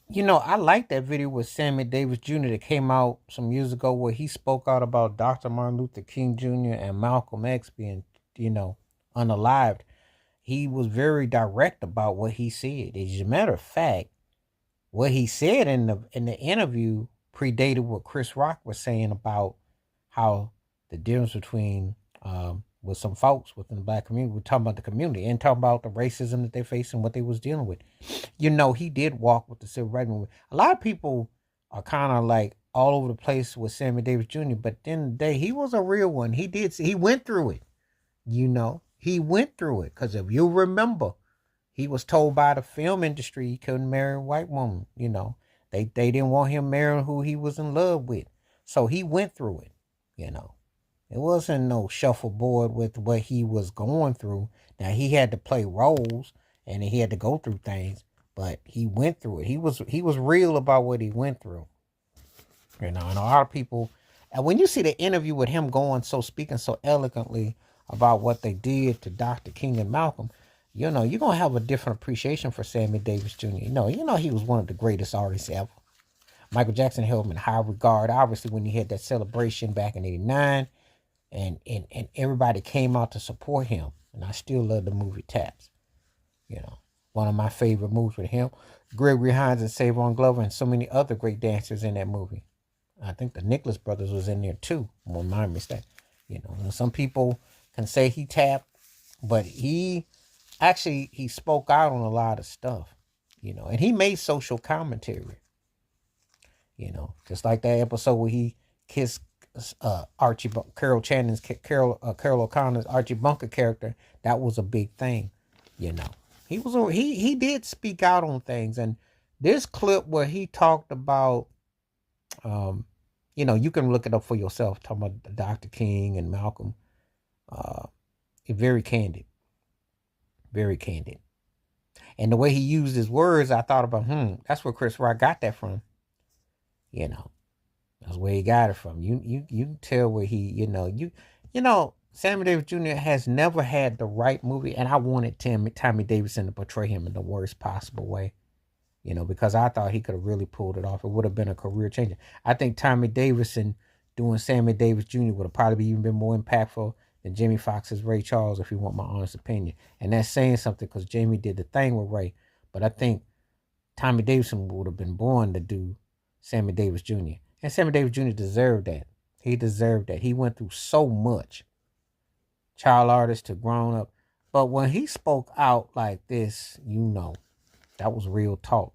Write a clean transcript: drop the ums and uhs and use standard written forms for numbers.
I like that video with Sammy Davis Jr. that came out some years ago where he spoke out about Dr. Martin Luther King Jr. and Malcolm X being, you know, unalived. He was very direct about what he said. As a matter of fact, what he said in the interview predated what Chris Rock was saying about how the difference between with some folks within the black community, we're talking about the community and talking about the racism that they face and what they was dealing with. He did walk with the civil rights movement. A lot of people are kind of like all over the place with Sammy Davis Jr., but at the end of the day, he was a real one. He went through it. He went through it because if you remember, he was told by the film industry he couldn't marry a white woman. They didn't want him marrying who he was in love with, so he went through it. You know, it wasn't no shuffleboard with what he was going through. Now he had to play roles and he had to go through things, but he went through it. He was real about what he went through. And a lot of people, and when you see the interview with him speaking so eloquently about what they did to Dr. King and Malcolm, you're gonna have a different appreciation for Sammy Davis Jr. He was one of the greatest artists ever. Michael Jackson held him in high regard. Obviously, when he had that celebration back in '89, and everybody came out to support him. And I still love the movie Taps. One of my favorite movies with him, Gregory Hines and Savon Glover, and so many other great dancers in that movie. I think the Nicholas brothers was in there too. Won't mind me that. And some people can say he tapped, but he spoke out on a lot of stuff. And he made social commentary. Just like that episode where he kissed Carol Channing's Carol O'Connor's Archie Bunker character. That was a big thing. He did speak out on things, and this clip where he talked about, you can look it up for yourself. Talking about Dr. King and Malcolm, very candid, very candid, and the way he used his words, I thought about, that's where Chris Rock got that from. That's where he got it from. You can tell where Sammy Davis Jr. has never had the right movie, and I wanted Tommy Davidson to portray him in the worst possible way. Because I thought he could have really pulled it off. It would have been a career changer. I think Tommy Davidson doing Sammy Davis Jr. would have probably even been more impactful than Jamie Foxx's Ray Charles, if you want my honest opinion. And that's saying something because Jamie did the thing with Ray. But I think Tommy Davidson would have been born to do Sammy Davis Jr. And Sammy Davis Jr. deserved that. He deserved that. He went through so much. Child artist to grown up. But when he spoke out like this, that was real talk.